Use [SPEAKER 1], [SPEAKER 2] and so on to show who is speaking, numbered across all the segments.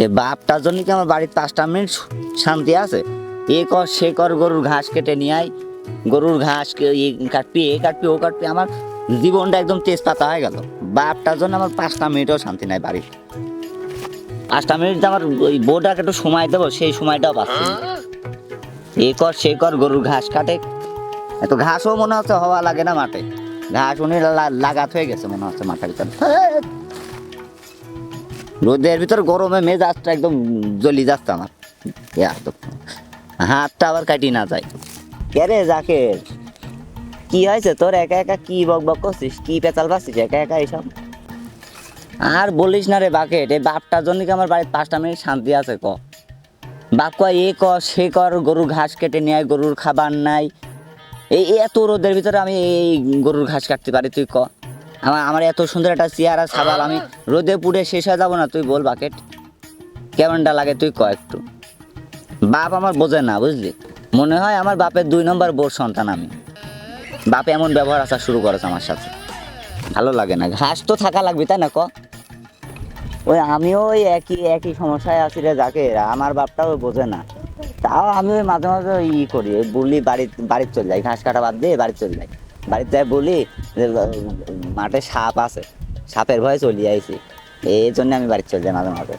[SPEAKER 1] এ বাপটার জন্য কি আমার বাড়ির 5টা মিনিট শান্তি আছে? এ কর সে কর, গরুর ঘাস কেটে নিয়ে আয়, গরুর ঘাস কাটবি, এ কাটবি, ও কাটবি, আমার জীবনটা একদম তেজপাতা হয়ে গেল। বাপটার জন্য আমার 5টা মিনিটও শান্তি নাই বাড়ির। 5টা মিনিট আমার ওই বউটাকে একটু সময় দেবো, সেই সময়টাও পাচ্ছি না। এ কর সে কর, গরুর ঘাস কাটে, এত ঘাসও মনে হচ্ছে হওয়া লাগে না মাঠে, ঘাস উনি লাগাত হয়ে গেছে মনে হচ্ছে মাঠের ভিতরে। রোদের ভিতর গরমে মেজাজটা একদম জ্বলি যাচ্ছে আমার, হাতটা আবার কাটি না যায়। কে রে জাকের, কি হয়েছে তোর? একা একা কি বক বক করছিস, কি পেঁচাল পাচ্ছিস একা একা এইসব? আর বলিস না রে বাকেট, এই বাপটার জন্য কি আমার বাড়ির 5টা মিনিট শান্তি আছে? বাপ কয় এ কর সে কর, গরুর ঘাস কেটে নেয়, গরুর খাবার নাই। এই এত রোদের ভিতরে আমি এই গরুর ঘাস কাটতে পারি? তুই আমার আমার এত সুন্দর একটা চেহারা ছাবাল, আমি রোদে পুড়ে শেষ হয়ে যাবো না? তুই বল বাকেট, কেমনটা লাগে তুই একটু। বাপ আমার বোঝে না, বুঝলি? মনে হয় আমার বাপের 2 নম্বর বোর সন্তান আমি। বাপে এমন ব্যবহার আসার শুরু করেছে আমার সাথে, ভালো লাগে না। ঘাস তো থাকা লাগবে, তাই না? ওই আমিও ওই একই একই সমস্যায় আছি রে জাকের, আমার বাপটাও বোঝে না। তাও আমি ওই মাঝে মাঝে করি, বলি বাড়িতে চলে যাই, ঘাস কাটা বাদ দিয়ে বাড়িতে চলে যাই। বাড়িতে যাই বলি যে মাঠে সাপ আছে, সাপের ভয়ে চলে আইছি, এই জন্য আমি বাড়িতে চলে যাই মাঝে মাঝে।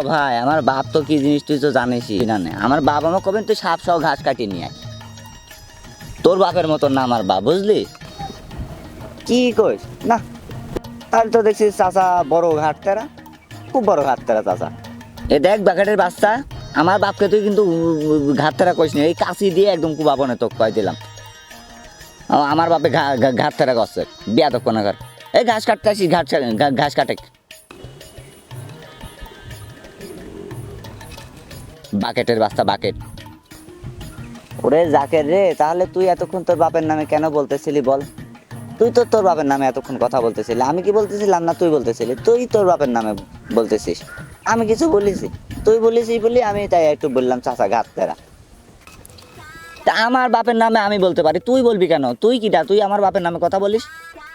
[SPEAKER 1] ভাই, আমার বাপ তো কি জিনিস তুই তো জানিসই না। আমার বাপ আমাকে কবেন তুই সাপ সহ ঘাস কাটিয়ে নিয়ে আয়। তোর বাপের মতন না আমার বাপ, বুঝলি? কি কইস না? তাহলে তো দেখছিস চাচা বড় ঘাটতেরা, খুব বড় ঘাটতেরা চাচা। এ দেখ বাকেটের বাচ্চা, আমার বাপকে তুই কিন্তু ঘাটতেরা কইস নি, এই কাশি দিয়ে একদম কুবাবো না তোকে কয় দিলাম। আমার বাপে ঘাটতেরা করছে, বিয়া তো কোনো ঘর। এই ঘাস কাটতে আসিস, ঘাস কাটে। বাকেটের বাচ্চা বাকেট। ওরে জাকের রে, তাহলে তুই এতক্ষণ তোর বাপের নামে কেন বলতেছিলি বল? তুই তো তোর বাপের নামে এতক্ষণ কথা বলতেছিলি, আমি কি বলতেছিলাম না তুই বলতেছিলি? তুই তোর বাপের নামে বলতেছিস, আমি কিছু বলিস? তুই বলিস বলি আমি তাই একটু বললাম চাচা ঘাটতেরা। তা আমার বাপের নামে আমি বলতে পারি, তুই বলবি কেন? তুই কিটা, তুই আমার বাপের নামে কথা বলিস?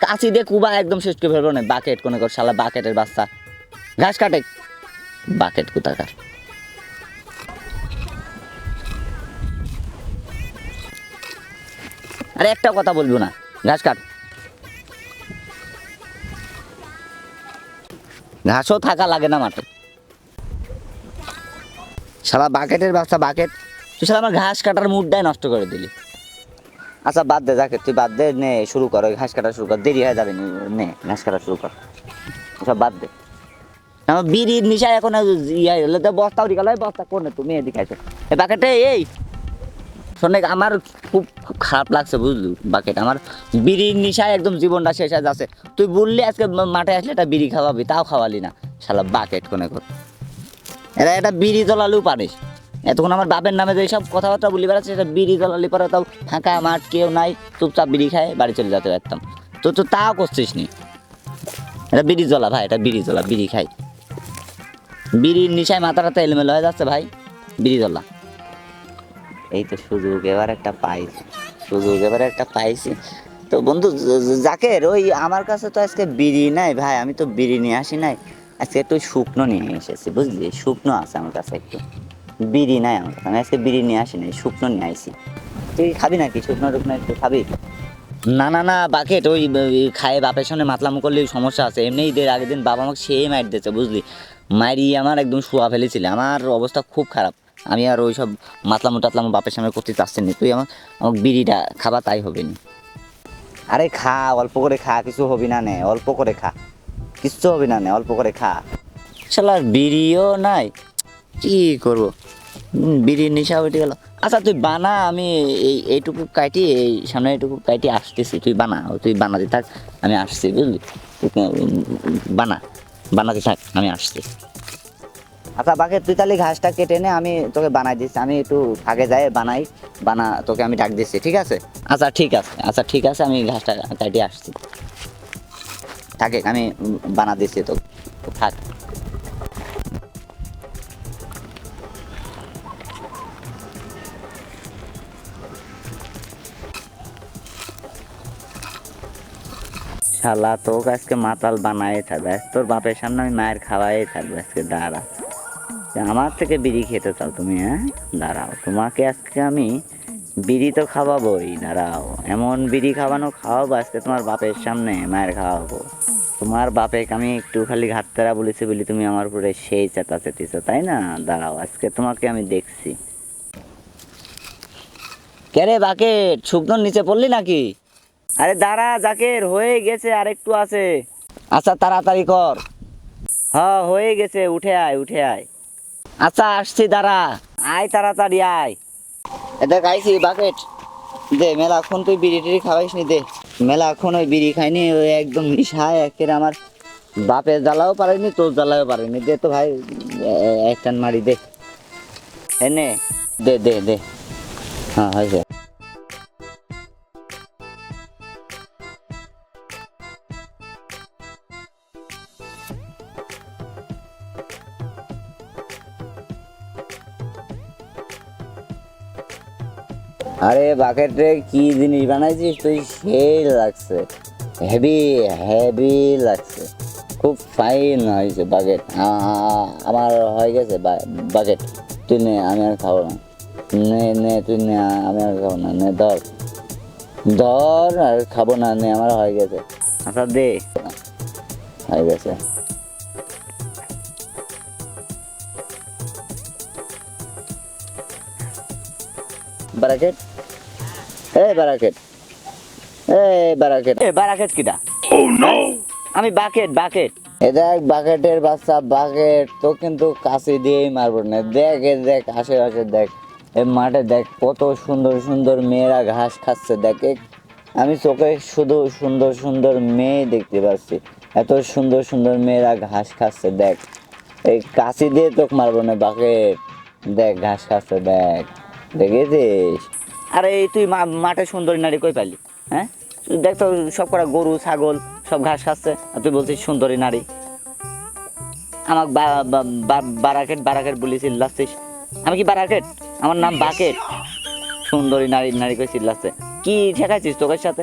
[SPEAKER 1] কাশি দিয়ে কুবা একদম শেষ করে ফেলবো না। বাকেট কোনে কর শালা, বাকেটের বাচ্চা, ঘাস কাটে বাকেট কোথাকার। আরে একটা কথা বলবো না, ঘাস কাট। ঘাসও থাকা লাগে না মাঠে, শালা বাকেটের বাচ্চা বাকেট। তুই শালা আমার ঘাস কাটার মুডটাই নষ্ট করে দিলি। আচ্ছা বাদ দে জাকেট, তুই বাদ দে, নে শুরু কর, ওই ঘাস কাটা শুরু কর, দেরি হয়ে যাবে নে ঘাস কাটা শুরু কর, সব বাদ দে। আমার বিড়ির নিশায় এখন ইয়ে হলে তো বস্তা উঠে গেল, বস্তা কোনে তুমি এদিকে আছো? এই বাকেটে এই শোনে, আমার খুব খারাপ লাগছে বুঝলি বাকেট, আমার বিড়ির নিশায় একদম জীবনটা শেষ হয়ে যাচ্ছে। তুই বললি আজকে মাঠে আসলে একটা বিড়ি খাওয়াবি, তাও খাওয়ালি না শালা বাকেট কোনে কর। এরা একটা বিড়ি জ্বলালেও পারিস, এতক্ষণ আমার বাপের নামে যে সব কথাবার্তা বলি বেড়াচ্ছে, এটা বিড়ি জ্বলালি পরে তাও ফাঁকা মাঠ, কেউ নাই, চুপচাপ বিড়ি খায় বাড়ি চলে যেতে পারতাম। তো তো তাও করছিস নি। এটা বিড়ি জ্বলা ভাই, এটা বিড়ি জ্বলা, বিড়ি খাই, বিড়ির নিশায় মাথাটা এলোমেলো হয়ে যাচ্ছে ভাই, বিড়ি জ্বলা। এই তো সুযোগ এবার একটা পাইছি, সুযোগ এবারে একটা পাইছি। তো বন্ধু জাকের, ওই আমার কাছে তো আজকে বিড়ি নাই ভাই, আমি তো বিড়ি নিয়ে আসি নাই, আজকে একটু শুকনো নিয়ে এসেছি বুঝলি, শুকনো আছে আমার কাছে একটু, বিড়ি নাই আমার কাছে, আমি আজকে বিড়ি নিয়ে আসি নাই, শুকনো নিয়ে আসি। তুই খাবি নাকি শুকনো টুকনো একটু খাবি? না না না বাকেট, ওই খায়ে বাপের সামনে মাতলামো করলে সমস্যা আছে। এমনি ঈদের আগের দিন বাবা আমাকে সেই মাইর দিয়েছে বুঝলি, মাইরি আমার একদম শোয়া ফেলেছিলে, আমার অবস্থা খুব খারাপ। আমি আর ওই সব মাতলামো টাতলামো বাপের সামনে করতে চাচ্ছি না। তুই আমাকে বিড়িটা খাবা, তাই হবে না। আরে খা, অল্প করে খা, কিছু হবি না নে, অল্প করে খা, কিচ্ছু হবি না নে, অল্প করে খা। শালার বিড়িও নাই, কি করবো, বিড়ির নেশা উঠে গেল। আচ্ছা তুই বানা, আমি এইটুকু কাটি, এই সামনে এইটুকু কাটি আসতেছি, তুই বানা, তুই বানাতে থাক, আমি আসছি বুঝলি, বানা, বানাতে থাক, আমি আসছি। আচ্ছা বাকে, তুই তাহলে ঘাসটা কেটে নে, আমি তোকে বানাই দিচ্ছি, আমি একটু ফাঁকে যাই বানাই, তোকে আমি ডাক দিচ্ছি, ঠিক আছে? আচ্ছা ঠিক আছে, আচ্ছা ঠিক আছে, আমি ঘাসটা কাটিয়ে আসছি, থাকে আমি বানা দিচ্ছি, তো থাক। শালা তোকে আজকে মাতাল বানাই থাকবে, তোর বাপের সামনে আমি মায়ের খাওয়াই থাকবে আজকে, দাঁড়া। যে আমার থেকে বিড়ি খেতে চাও তুমি? হ্যাঁ, দাঁড়াও, তোমাকে আজকে আমি বিড়ি তো খাওয়াবোই। দাঁড়াও, এমন বিড়ি খাওয়াবো আজকে তোমার বাপের সামনে মায়ের খাওয়াবো। তোমার বাপেকে আমি একটু খালি ঘাটতারা বলেছি বলি তুমি আমার উপরে সেই চেঁচাচ্ছো, তাই না? দাঁড়াও, আজকে তোমাকে আমি দেখছি। কে রে বাকেট, শুকনোর নিচে পড়লি নাকি? আরে দাঁড়া জাকের, হয়ে গেছে, আর একটু আছে। আচ্ছা তাড়াতাড়ি কর। হ্যাঁ হয়ে গেছে, উঠে আয় উঠে আয়। আচ্ছা আসছি, দাঁড়া, আয় তাড়াতাড়ি আয়। এটা খাইছি বাকেট, দে মেলাক্ষণ তুই বিড়ি টিড়ি খাওয়াইস নি, দে। মেলাক্ষণ ওই বিড়ি খাইনি, ওই একদম নিশায় একের আমার বাপের জ্বালাও পারেনি, তোর জ্বালাও পারেনি। দে তো ভাই, এক টান মারি দে, এনে দে দে দে। হ্যাঁ হয়েছে। আরে বাকেট রে, কি জিনিস বানাইছিস তুই, সেই লাগছে, হেভি হেভি লাগছে, খুব ফাইন হয়েছে বাকেট। আমার হয়ে গেছে বাকেট, তুই নে, আমি আর খাবো না। নে নে তুই নে, আমি আর খাবো না, নে ধর ধর, আর খাবো না, নে আমার হয়ে গেছে। আচ্ছা দে, হয়ে গেছে। বারাকেট, এ বারাকেট, এ বারাকেট, এ বারাকেট কিটা? আমি বাকেট বাকেট। এ দেখ বাকেটের বাচ্চা, বাকেট তো কিন্তু কাছে দিয়েই মারবো না। দেখ এ দেখ, আশেপাশে দেখ, এ মাঠে দেখ কত সুন্দর সুন্দর মেয়েরা ঘাস খাচ্ছে। দেখ আমি চোখে শুধু সুন্দর সুন্দর মেয়ে দেখতে পাচ্ছি, এত সুন্দর সুন্দর মেয়েরা ঘাস খাচ্ছে। দেখ এই কাছি দিয়ে তোকে মারবো না বাকেট, দেখ ঘাস খাচ্ছে, দেখ, দেখেছিস? আরে এই তুই মাঠে সুন্দরী নারী কই পাইলি? হ্যাঁ, দেখ তো সব কটা গরু ছাগল সব ঘাস খাচ্ছে, আর তুই বলছিস সুন্দরী নারী। আমাকে বারাকেট বারাকেট বলি চিল্লাচ্ছিস? আমি কি বারাকেট? আমার নাম বাকেট। সুন্দরী নারী নারী করে চিল্লাচ্ছে, কি ঠেকাইছিস তোকের সাথে?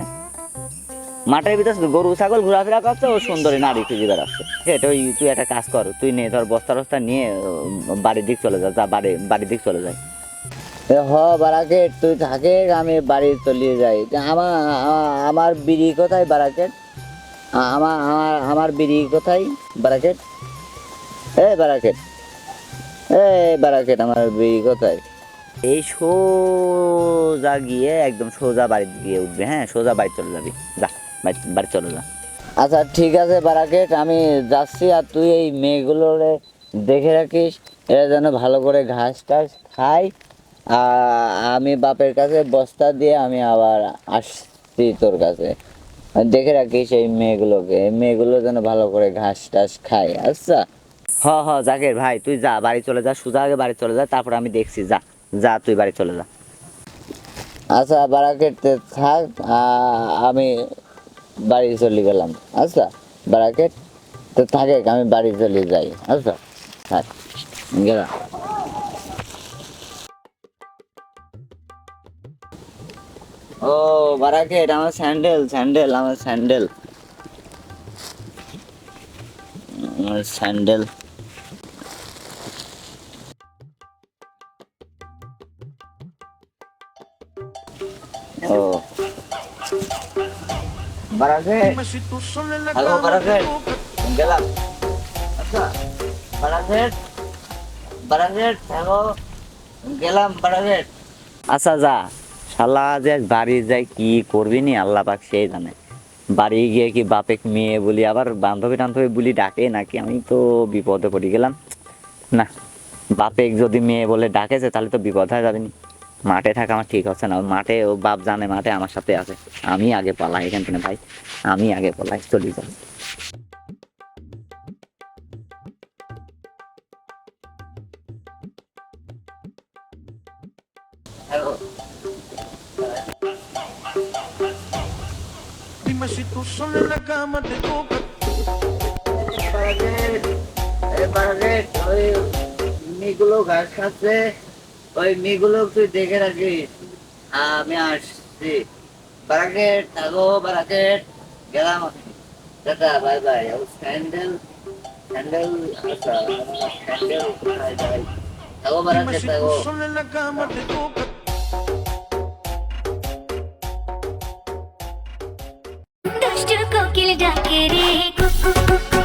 [SPEAKER 1] মাঠের ভিতরে গরু ছাগল ঘোরাফেরা করছে, ও সুন্দরী নারী খুঁজে বেড়াচ্ছে। সেটা ওই তুই একটা কাজ কর, তুই নে ধর বস্তা টস্তা নিয়ে বাড়ির দিক চলে যা, বাড়ির দিক চলে যায়। হ বারাকেট, তুই থাকে, আমি বাড়ি চলিয়ে যাই। আমার আমার বিড়ি কোথায় বারাকেট? আমার আমার আমার বিড়ি কোথায় বারাকেট? এ বারাকেট, এ বারাকেট, আমার বিড়ি কোথায়? এই সোজা গিয়ে একদম সোজা বাড়িতে গিয়ে উঠবে। হ্যাঁ, সোজা বাড়ি চলে যাবি, যা বাড়ি চলে যা। আচ্ছা ঠিক আছে বারাকেট, আমি যাচ্ছি। আর তুই এই মেয়েগুলোর দেখে রাখিস, এরা যেন ভালো করে ঘাস টাস খায়। আমি বাপের কাছে বস্তা দিয়ে আমি আবার আসছি তোর কাছে। দেখে রাখিস এই মেয়েগুলোকে, এই মেয়েগুলো যেন ভালো করে ঘাস টাস খায়। আচ্ছা হ হ জাকের ভাই, তুই যা বাড়ি চলে যা, সোজা আগে বাড়ি চলে যা, তারপর আমি দেখছি। যা যা তুই বাড়ি চলে যা। আচ্ছা বারাকেট থাক, আমি বাড়ি চলে গেলাম। আচ্ছা বারাকেট তো থাকে, আমি বাড়ি চলে যাই। আচ্ছা থাক, গেলাম। ও বারাকেট, আমার স্যান্ডেল স্যান্ডেল, আমার স্যান্ডেল, আমার স্যান্ডেল। ও বারাকেট, হ্যালো বারাকেট, গেলাম। আচ্ছা বারাকেট, বারাকেট হ্যালো, গেলাম বারাকেট। আচ্ছা যা, শালা যে বাড়ি যাই কি করবি নি আল্লাহ পাক সেই জানে। বাড়ি গিয়ে কি বাপেক মেয়ে বলি, আবার বান্ধবী টান্ধবী বলি ডাকে নাকি, আমি তো বিপদে পড়ে গেলাম। না, বাপেক যদি মেয়ে বলে ডাকেছে তাহলে তো বিপদ হয়ে যাবে নি। মাঠে থাকা আমার ঠিক হচ্ছে না, মাঠে ও বাপ জানে মাঠে আমার সাথে আছে। আমি আগে পলাই এখান থেকে ভাই, আমি আগে পলাই, চলে যাই।
[SPEAKER 2] Dime si tú sola en la cama te toca.
[SPEAKER 1] ওই মেয়েগুলো ঘাস খাচ্ছে, ওই মেয়েগুলো তুই দেখে রাখিস, আমি আসছি। বারাকেট থাকো বারাকেট, গেলাম। Tata bye bye. Sandal sandal আচ্ছা স্যান্ডেল কোথায় যায় তাও বারা
[SPEAKER 2] Dime si
[SPEAKER 1] যেতে
[SPEAKER 2] tú
[SPEAKER 1] ও
[SPEAKER 2] sola en la cama te toca.
[SPEAKER 3] দুষ্টু কোকিল ডাকে রে কুকু কুকু